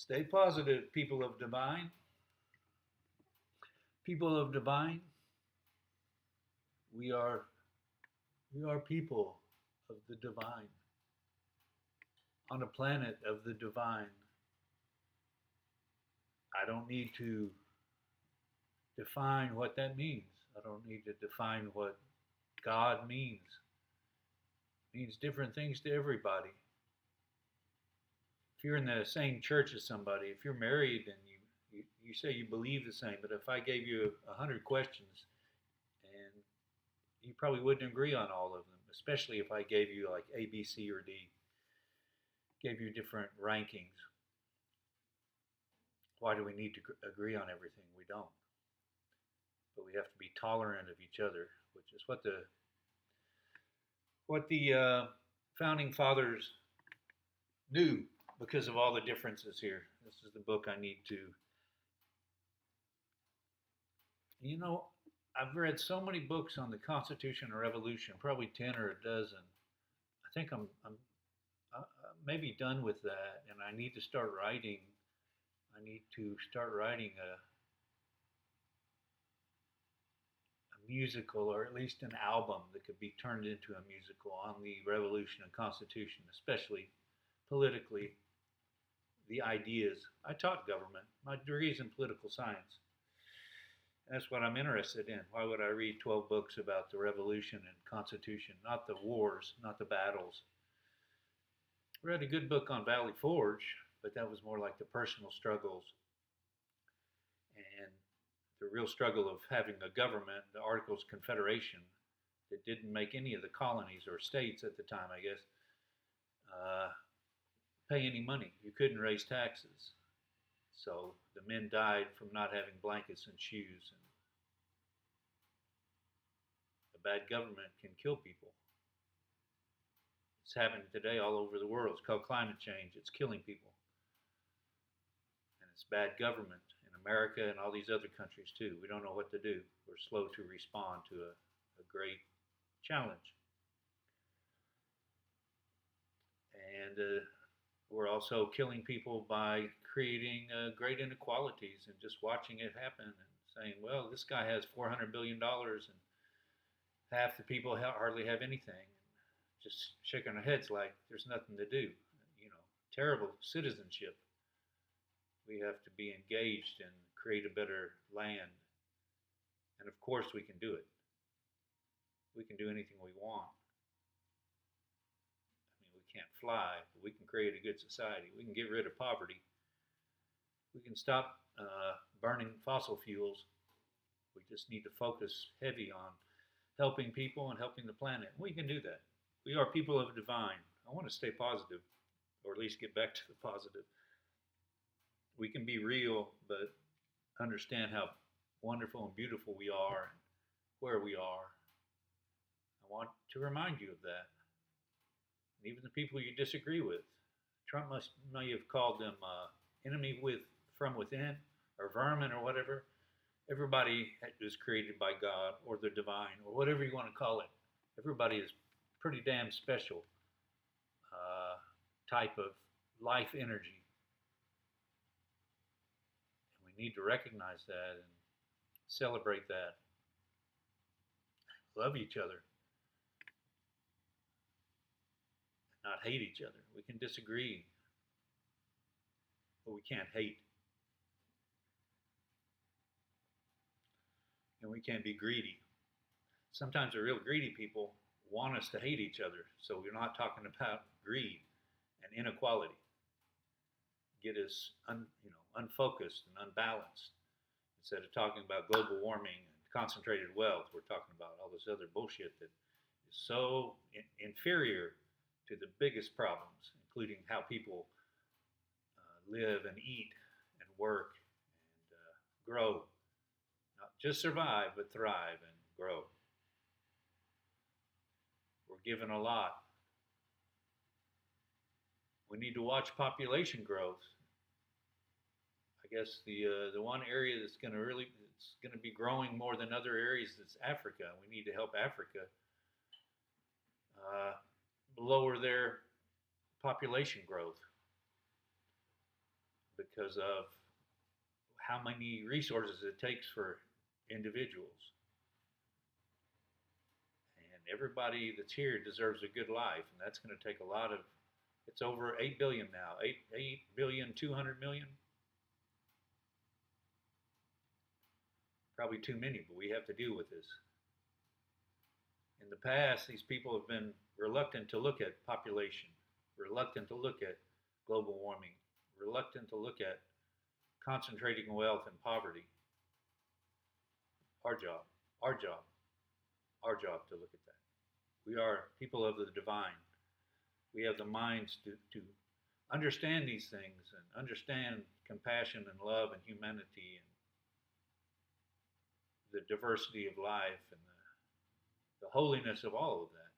Stay positive, people of divine. People of divine, we are we are people of the divine on a planet of the divine. I don't need to define what that means. I don't need to define what God means. It means different things to everybody. If you're in the same church as somebody, if you're married and you say you believe the same, but if I gave you 100 questions and you probably wouldn't agree on all of them, especially if I gave you like A, B, C, or D, gave you different rankings. Why do we need to agree on everything? We don't. But we have to be tolerant of each other, which is what the founding fathers knew because of all the differences here. This is the book I need to. You know, I've read so many books on the Constitution and Revolution, probably 10 or a dozen. I think I'm maybe done with that, and I need to start writing. I need to start writing a musical, or at least an album that could be turned into a musical on the Revolution and Constitution, especially politically, the ideas. I taught government. My degree is in political science. That's what I'm interested in. Why would I read 12 books about the Revolution and Constitution? Not the wars, not the battles. I read a good book on Valley Forge, but that was more like the personal struggles and the real struggle of having a government, the Articles of Confederation, that didn't make any of the colonies or states at the time, I guess, uh, pay any money. You couldn't raise taxes. So the men died from not having blankets and shoes. And a bad government can kill people. It's happening today all over the world. It's called climate change. It's killing people. And it's bad government in America and all these other countries too. We don't know what to do. We're slow to respond to a great challenge. And we're also killing people by creating great inequalities and just watching it happen and saying, well, this guy has $400 billion and half the people hardly have anything. Just shaking our heads like there's nothing to do. You know, terrible citizenship. We have to be engaged and create a better land. And of course, we can do it. We can do anything we want. I mean, we can't fly, but we can create a good society. We can get rid of poverty. We can stop burning fossil fuels. We just need to focus heavy on helping people and helping the planet. We can do that. We are people of divine. I want to stay positive, or at least get back to the positive. We can be real, but understand how wonderful and beautiful we are and where we are. I want to remind you of that. And even the people you disagree with. Trump may have called them enemy from within, or vermin, or whatever. Everybody is created by God, or the divine, or whatever you want to call it. Everybody is pretty damn special type of life energy. And we need to recognize that and celebrate that. Love each other. Not hate each other. We can disagree, but we can't hate. And we can't be greedy. Sometimes the real greedy people want us to hate each other. So we're not talking about greed and inequality. Get us unfocused and unbalanced. Instead of talking about global warming and concentrated wealth, we're talking about all this other bullshit that is so inferior to the biggest problems, including how people live and eat and work and grow. Not just survive, but thrive and grow. We're given a lot. We need to watch population growth. I guess the one area that's going to be growing more than other areas is Africa. We need to help Africa lower their population growth, because of how many resources it takes for individuals. And everybody that's here deserves a good life, and that's going to take a lot of. It's over 8 billion now. 8 billion 200 million. Probably too many, but we have to deal with this. In the past, these people have been reluctant to look at population, reluctant to look at global warming, reluctant to look at concentrating wealth and poverty. Our job, our job, our job to look at that. We are people of the divine. We have the minds to understand these things and understand compassion and love and humanity and the diversity of life and the holiness of all of that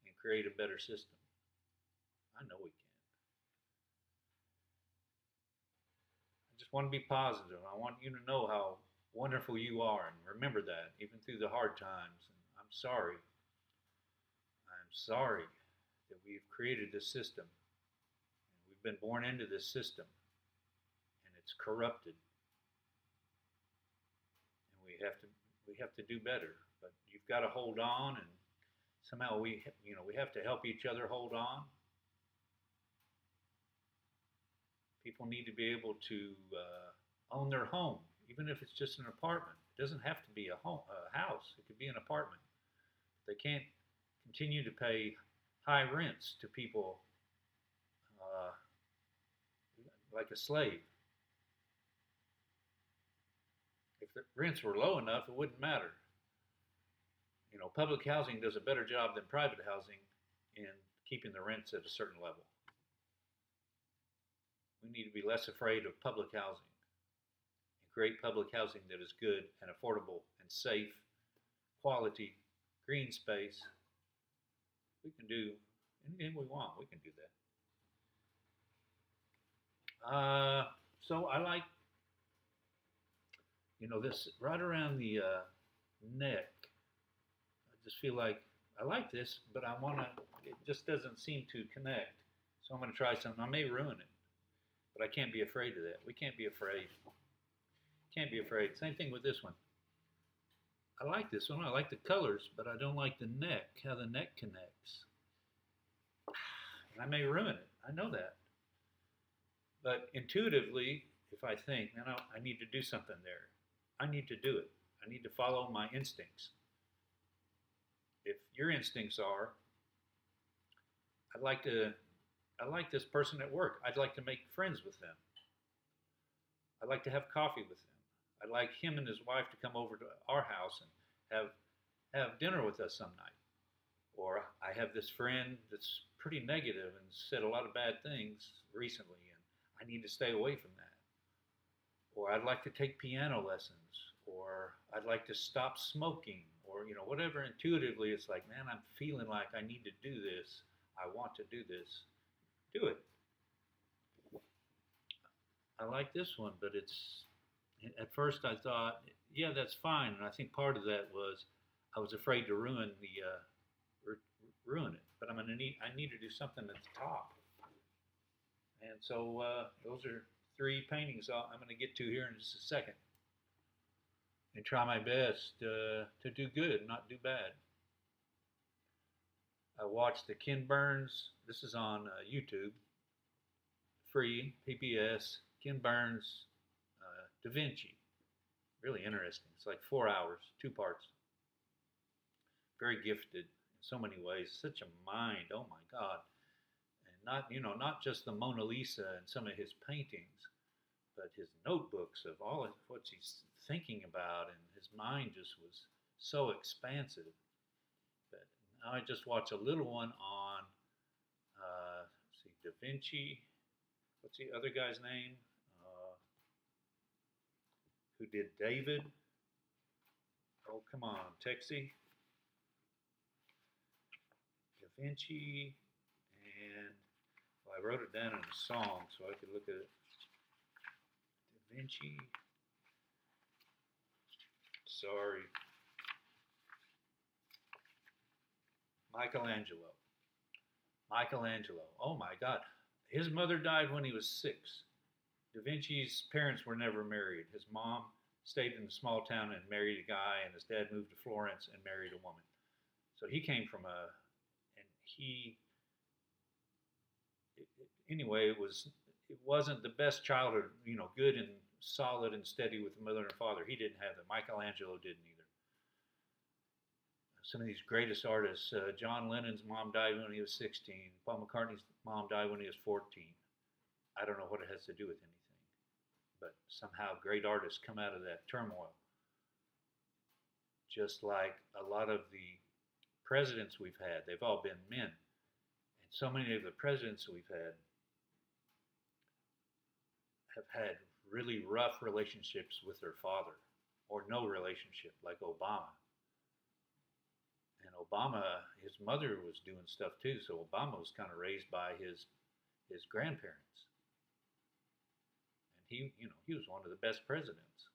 and create a better system. I know we can. I just want to be positive. I want you to know how wonderful you are and remember that even through the hard times. And I'm sorry. I'm sorry that we've created this system. And we've been born into this system and it's corrupted. And we have to do better. But you've got to hold on, and somehow we have to help each other hold on. People need to be able to own their home, even if it's just an apartment. It doesn't have to be a house. It could be an apartment. They can't continue to pay high rents to people like a slave. If the rents were low enough, it wouldn't matter. Public housing does a better job than private housing in keeping the rents at a certain level. We need to be less afraid of public housing and create public housing that is good and affordable and safe, quality, green space. We can do anything we want. We can do that. So I like, this right around the neck. I just feel like I like this, but it just doesn't seem to connect. So I'm going to try something. I may ruin it, but I can't be afraid of that. We can't be afraid. Can't be afraid. Same thing with this one. I like this one. I like the colors, but I don't like the neck, how the neck connects. And I may ruin it. I know that. But intuitively, if I think, man, I need to do something there, I need to do it. I need to follow my instincts. If your instincts are, I like this person at work. I'd like to make friends with them. I'd like to have coffee with them. I'd like him and his wife to come over to our house and have dinner with us some night. Or I have this friend that's pretty negative and said a lot of bad things recently, and I need to stay away from that. Or I'd like to take piano lessons, or I'd like to stop smoking, or whatever. Intuitively it's like, man, I'm feeling like I need to do this. I want to do this. Do it. I like this one, but at first I thought, yeah, that's fine. And I think part of that was I was afraid to ruin it. But I need to do something at the top. And so those are 3 paintings I'm going to get to here in just a second. And try my best to do good, not do bad. I watched the Ken Burns. This is on YouTube. Free, PBS. Ken Burns, Da Vinci. Really interesting. It's like 4 hours, 2 parts. Very gifted in so many ways. Such a mind. Oh my God. And not just the Mona Lisa and some of his paintings, but his notebooks of all of what he's thinking about, and his mind just was so expansive. But now I just watched a little one on, Da Vinci. What's the other guy's name? Who did David? Oh, come on, Texie. Da Vinci, and I wrote it down in a song so I could look at it. Da Vinci. Sorry. Michelangelo. Oh my God. His mother died when he was 6. Da Vinci's parents were never married. His mom stayed in a small town and married a guy, and his dad moved to Florence and married a woman. So he came from and he, anyway, it wasn't the best childhood, good and solid and steady with the mother and father. He didn't have that. Michelangelo didn't either. Some of these greatest artists, John Lennon's mom died when he was 16. Paul McCartney's mom died when he was 14. I don't know what it has to do with anything, but somehow great artists come out of that turmoil. Just like a lot of the presidents we've had, they've all been men. And so many of the presidents we've had have had really rough relationships with their father, or no relationship, like Obama. And Obama, his mother was doing stuff too, so Obama was kind of raised by his grandparents. And he was one of the best presidents.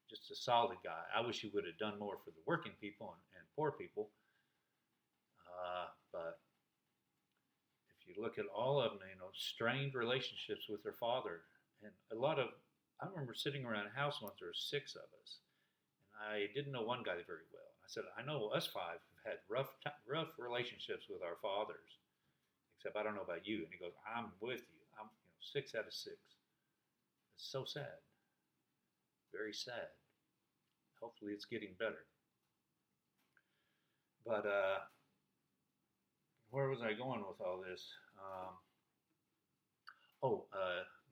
Just a solid guy. I wish he would have done more for the working people and poor people. But if you look at all of them, strained relationships with their father, and a lot of, I remember sitting around a house once, there were 6 of us, and I didn't know one guy very well. I said, I know us 5 have had rough relationships with our fathers, except I don't know about you. And he goes, I'm with you. I'm 6 out of 6. It's so sad. Very sad. Hopefully it's getting better. But where was I going with all this?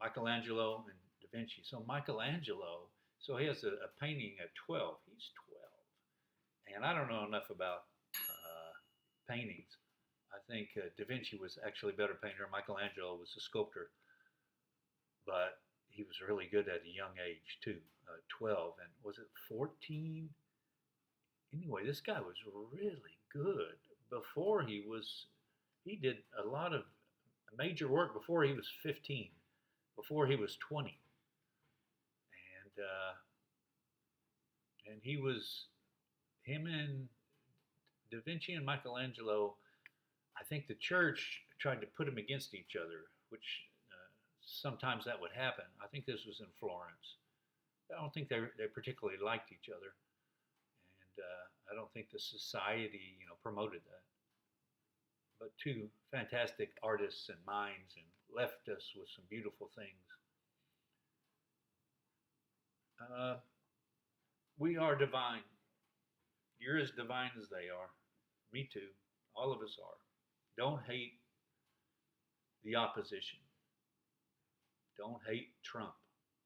Michelangelo and Da Vinci. So Michelangelo, he has a painting at 12. He's 12. And I don't know enough about paintings. I think Da Vinci was actually a better painter. Michelangelo was a sculptor. But he was really good at a young age too, 12, and was it 14? Anyway, this guy was really good before he did a lot of major work before he was 15, before he was 20. And him and Da Vinci and Michelangelo, I think the church tried to put them against each other, which sometimes that would happen. I think this was in Florence. I don't think they particularly liked each other, and I don't think the society, promoted that. But 2 fantastic artists and minds, and left us with some beautiful things. We are divine. You're as divine as they are. Me too. All of us are. Don't hate the opposition. Don't hate Trump.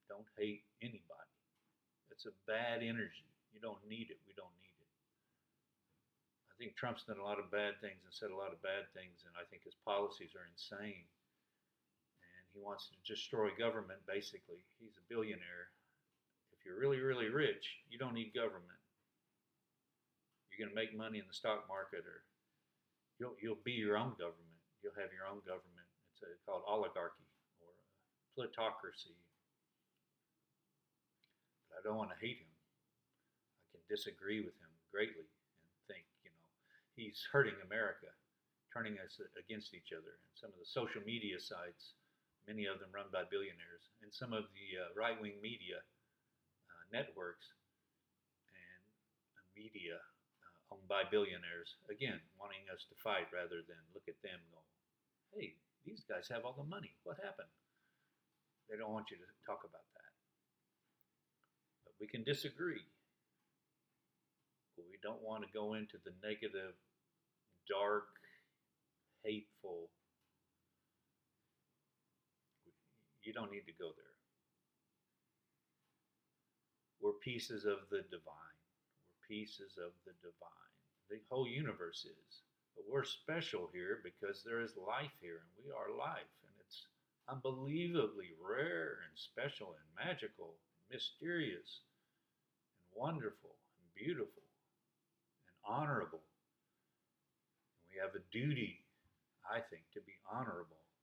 Don't hate anybody. It's a bad energy. You don't need it. We don't need it. I think Trump's done a lot of bad things and said a lot of bad things, and I think his policies are insane. And he wants to destroy government, basically. He's a billionaire. If you're really, really rich, you don't need government. You're going to make money in the stock market, or you'll be your own government. You'll have your own government. It's called oligarchy, or plutocracy. But I don't want to hate him. I can disagree with him greatly and think, he's hurting America, turning us against each other. And some of the social media sites, many of them run by billionaires, and some of the right-wing media networks and media owned by billionaires, again, wanting us to fight rather than look at them and go, hey, these guys have all the money. What happened? They don't want you to talk about that. But we can disagree. But we don't want to go into the negative, dark, hateful. You don't need to go there. We're pieces of the divine. We're pieces of the divine. The whole universe is. But we're special here because there is life here, and we are life. And it's unbelievably rare and special and magical, and mysterious and wonderful and beautiful and honorable. And we have a duty, I think, to be honorable and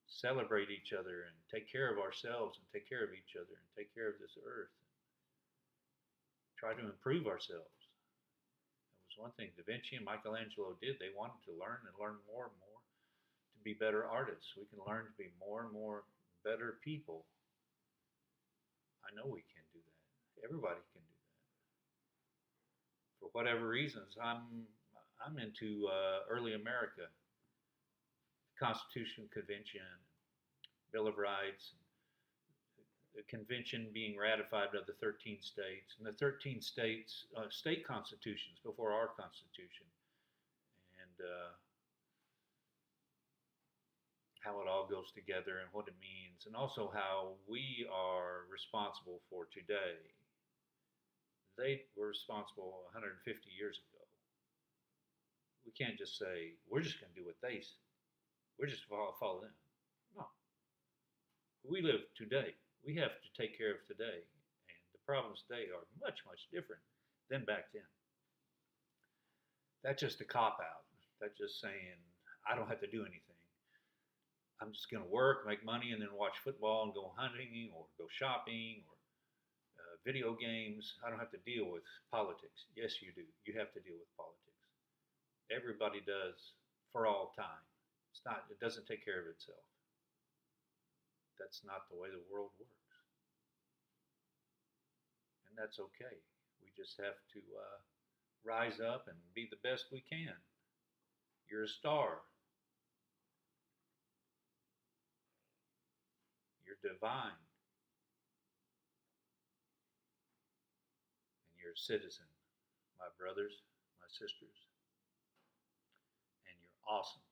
to celebrate each other and take care of ourselves and take care of each other and take care of this earth. Try to improve ourselves. That was one thing Da Vinci and Michelangelo did. They wanted to learn and learn more and more to be better artists. We can learn to be more and more better people. I know we can do that. Everybody can do that. For whatever reasons, I'm into early America, Constitution Convention, Bill of Rights, the convention being ratified by the 13 states, and the 13 states state constitutions before our Constitution, and how it all goes together and what it means, and also how we are responsible for today. They were responsible 150 years ago. We can't just say we're just going to do what they say. We're just follow them. No, we live today. We have to take care of today, and the problems today are much different than back then. That's just a cop out. That's just saying I don't have to do anything. I'm just going to work, make money, and then watch football and go hunting or go shopping or video games. I don't have to deal with politics. Yes, you do. You have to deal with politics. Everybody does for all time. It's not. It doesn't take care of itself. That's not the way the world works, and that's okay. We just have to rise up and be the best we can. You're a star. You're divine, and you're a citizen, my brothers, my sisters, and you're awesome.